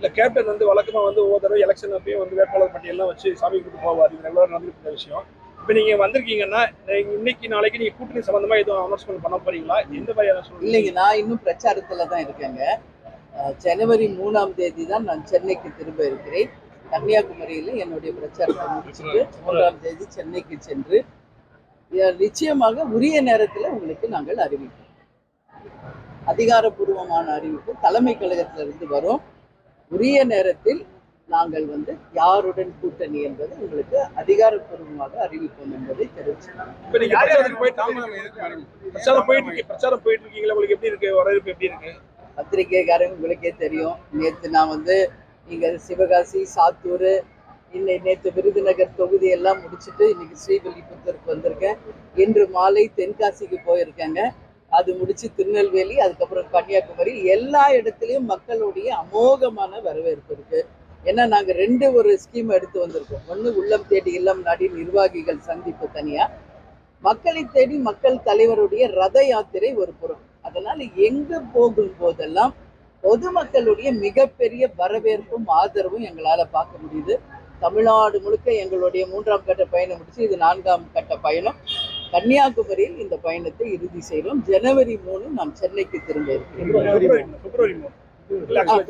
இல்ல கேப்டன் வந்து வழக்கமா வந்து ஒவ்வொரு தடவை எலெக்ஷன் அப்பயும் வந்து வேட்பாளர் பட்டியலாம் வச்சு சாமி கூட்டு போவார். இது ரெகுலராக நடந்துட்டு இருந்த விஷயம். இப்போ நீங்க வந்திருக்கீங்கன்னா இன்னைக்கு நாளைக்கு நீங்க கூட்டணி சம்பந்தமா எதுவும் அனௌன்ஸ்மெண்ட் பண்ண போறீங்களா? எந்த மாதிரியான இல்லைங்க, நான் இன்னும் பிரச்சாரத்துல தான் இருக்கேங்க. ஜனவரி 3ஆம் தேதி தான் நான் சென்னைக்கு திரும்ப இருக்கிறேன். கன்னியாகுமரியில் என்னுடைய பிரச்சாரத்தை முடிச்சுட்டு 3ஆம் தேதி சென்னைக்கு சென்று நிச்சயமாக உரிய நேரத்தில் உங்களுக்கு நாங்கள் அறிவிப்போம். அதிகாரப்பூர்வமான அறிவிப்பு தலைமை கழகத்திலிருந்து வரும். உரிய நேரத்தில் நாங்கள் வந்து யாருடன் கூட்டணி என்பது உங்களுக்கு அதிகாரப்பூர்வமாக அறிவிப்போம் என்பதை தெரிவிச்சுக்கிறோம். பிரச்சாரம் போயிட்டு இருக்கீங்களா? உங்களுக்கு எப்படி இருக்கு? வரவேற்பு எப்படி இருக்கு? பத்திரிகைக்காரங்க உங்களுக்கே தெரியும். நேற்று நான் வந்து இங்க சிவகாசி, சாத்தூர், நேற்று விருதுநகர் தொகுதி எல்லாம் முடிச்சுட்டு இன்னைக்கு ஸ்ரீவில்லிபுத்தூருக்கு வந்திருக்கேன். இன்று மாலை தென்காசிக்கு போயிருக்கேங்க. அது முடிச்சு திருநெல்வேலி, அதுக்கப்புறம் கன்னியாகுமரி, எல்லா இடத்துலையும் மக்களுடைய அமோகமான வரவேற்பு இருக்கு. ஏன்னா நாங்கள் ஒரு ஸ்கீம் எடுத்து வந்திருக்கோம். ஒன்று உள்ளம் தேடி இல்லம் நாடி நிர்வாகிகள் சந்திப்பு தனியா, மக்களை தேடி மக்கள் தலைவருடைய ரத யாத்திரை ஒரு புறம். அதனால எங்க போகும் போதெல்லாம் பொதுமக்களுடைய மிகப்பெரிய வரவேற்பும் ஆதரவும் எங்களால பார்க்க முடியுது. தமிழ்நாடு முழுக்க எங்களுடைய 3ஆம் கட்ட பயணம் முடிச்சு இது 4ஆம் கட்ட பயணம். கன்னியாகுமரியில் இந்த பயணத்தை இறுதி செய்கிறோம். ஜனவரி 3 நான் சென்னைக்கு திரும்ப இருக்கிறேன்.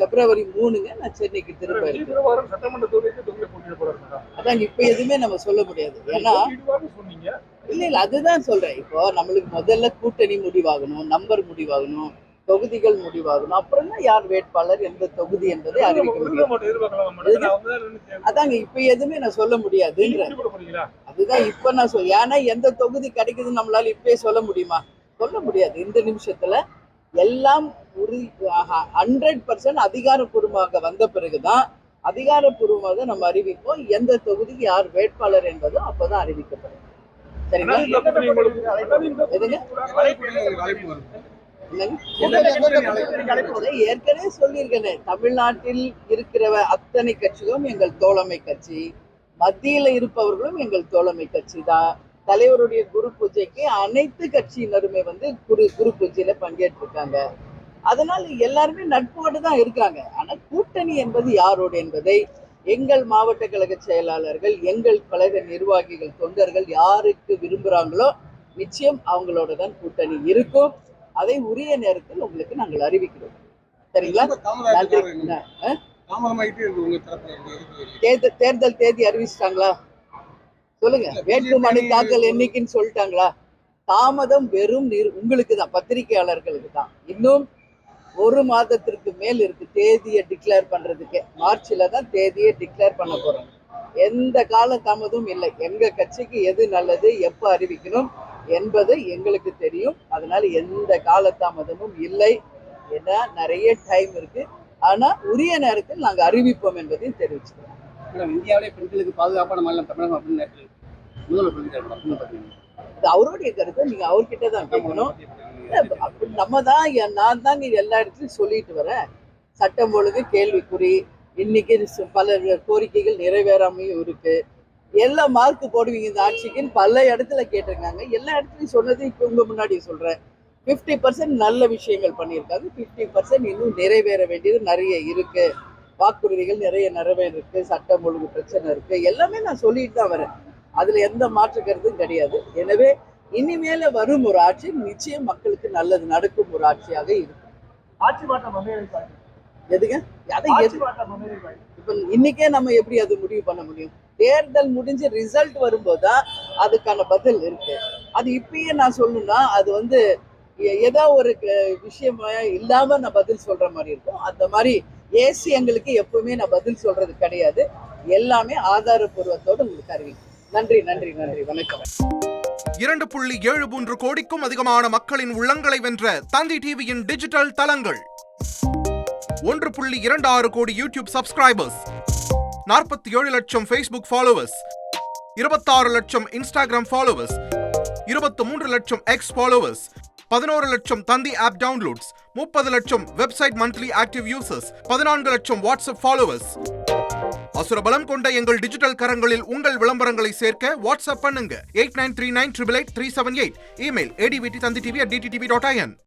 பிப்ரவரி 3ங்க நான் சென்னைக்கு திரும்ப இருக்கிறேன். அதாங்க இப்ப எதுவுமே நம்ம சொல்ல முடியாது. ஏன்னா இல்ல அதுதான் சொல்றேன். இப்போ நம்மளுக்கு முதல்ல கூட்டணி முடிவாகணும், நம்பர் முடிவாகணும், தொகுதிகள் முடிவாகணும், அப்புறம் தான் யார் வேட்பாளர், எந்த தொகுதி என்பதை அறிவிக்க முடியும். அதாங்க இப்ப எதுவுமே நான் சொல்ல முடியாதுன்ற. அதுதான் இப்ப நான் ஏன்னா எந்த தொகுதி கிடைக்குதுன்னு நம்மளால இப்பயே சொல்ல முடியுமா? சொல்ல முடியாது. இந்த நிமிஷத்துல எல்லாம் 100% அதிகாரப்பூர்வமாக வந்த பிறகுதான் அதிகாரப்பூர்வமாக நம்ம அறிவிப்போம். எந்த தொகுதிக்கு யார் வேட்பாளர் என்பதும் அப்பதான் அறிவிக்கப்படும். சரிங்களா? ஏற்கனவே சொல்லியிருக்கேன். தமிழ்நாட்டில் இருக்கிற அத்தனை கட்சிகளும் எங்கள் தோழமை கட்சி, மத்தியில இருப்பவர்களும் எங்கள் தோழமை கட்சி தான். தலைவருடைய குரு பூஜைக்கு அனைத்து கட்சியினருமே வந்து குரு பூஜையில பங்கேற்றிருக்காங்க. அதனால எல்லாருமே நட்போடு தான் இருக்காங்க. ஆனா கூட்டணி என்பது யாரோடு என்பதை எங்கள் மாவட்ட கழக செயலாளர்கள், எங்கள் கழக நிர்வாகிகள், தொண்டர்கள் யாருக்கு விரும்புறாங்களோ நிச்சயம் அவங்களோட தான் கூட்டணி இருக்கும். அதை உரிய நேரத்தில் உங்களுக்கு நாங்கள் அறிவிக்கிறோம். சரிங்களா? தேர்தல் தேதி அறிவிச்சிட்டாங்களா? சொல்லுங்க. வேட்புமனு தாக்கல் என்னைக்குன்னு சொல்லிட்டாங்களா? தாமதம் வெறும் உங்களுக்கு தான், பத்திரிகையாளர்களுக்கு தான். இன்னும் 1 மாதத்திற்கு மேல் இருக்கு தேதியை டிக்ளேர் பண்றதுக்கு. மார்ச்ல தான் தேதியை டிக்ளேர் பண்ண போறோம். எந்த கால தாமதமும் இல்லை. எங்க கட்சிக்கு எது நல்லது, எப்ப அறிவிக்கணும் என்பது எங்களுக்கு தெரியும். அதனால எந்த கால தாமதமும் இல்லை. ஏன்னா நிறைய டைம் இருக்கு. ஆனா உரிய நேரத்தில் நாங்க அறிவிப்போம் என்பதையும் தெரிவிச்சுக்கிறோம். இந்தியாவிலே பெண்களுக்கு பாதுகாப்பான மாநிலம் தமிழகம் அப்படின்னு அவருடைய கருத்தை நீங்க அவர்கிட்ட தான் கேட்கணும். நம்ம தான், நான் தாங்க எல்லா இடத்துலையும் சொல்லிட்டு வரேன். சட்டம் ஒழுங்கு கேள்விக்குறி, இன்னைக்கு பல கோரிக்கைகள் நிறைவேறாமையும் இருக்கு. எல்லா மார்க் போடுவீங்க இந்த ஆட்சிக்குன்னு பல இடத்துல கேட்டிருக்காங்க. எல்லா இடத்துலையும் சொன்னது இப்போ உங்க முன்னாடி சொல்றேன். 50% நல்ல விஷயங்கள் பண்ணியிருக்காங்க. 50% இன்னும் நிறைவேற வேண்டியது நிறைய இருக்கு. வாக்குறுதிகள் நிறைய நிறைவேறிருக்கு. சட்டம் ஒழுங்கு பிரச்சனை இருக்கு. எல்லாமே நான் சொல்லிட்டு தான் வரேன். அதுல எந்த மாற்று கருத்தும் கிடையாது. எனவே இனிமேல வரும் ஒரு ஆட்சி நிச்சயம் மக்களுக்கு நல்லது நடக்கும் ஒரு ஆட்சியாக இருக்கும். எதுங்க? இப்ப இன்னைக்கே நம்ம எப்படி அது முடிவு பண்ண முடியும்? தேர்தல் முடிஞ்சு ரிசல்ட் வரும்போதுதான் அதுக்கான பதில் இருக்கு. அது இப்பயே நான் சொல்லணும்னா அது வந்து ஏதோ ஒரு விஷயமா இல்லாம நான் பதில் சொல்ற மாதிரி இருக்கும். அந்த மாதிரி ஏசி எங்களுக்கு எப்பவுமே நான் பதில் சொல்றது கிடையாது. எல்லாமே ஆதாரப்பூர்வத்தோடு உங்களுக்கு அறிவிக்கும். நன்றி நன்றி நன்றி. வணக்கம். 2.73 கோடிக்கும் அதிகமான மக்களின் உள்ளங்களை வென்ற தந்தி டிவியின் டிஜிட்டல் தளங்கள், 1.26 கோடி யூடியூப் சப்ஸ்கிரைபர்ஸ், 47 லட்சம் Facebook ஃபாலோவர்ஸ், 26 லட்சம் Instagram ஃபாலோவர்ஸ், 23 லட்சம் X ஃபாலோவர்ஸ், 11 லட்சம் தந்தி ஆப் டவுன்லோட்ஸ், 30 லட்சம் வெப்சைட் மந்த்லி ஆக்டிவ் யூசர்ஸ், 14 லட்சம் வாட்ஸ்அப் ஃபாலோவர்ஸ். அசுரபலம் கொண்ட எங்கள் டிஜிட்டல் கரங்களில் உங்கள் விளம்பரங்களை சேர்க்க வாட்ஸ்அப் பண்ணுங்க 8939888378. Email advtthanditv@dttv.in.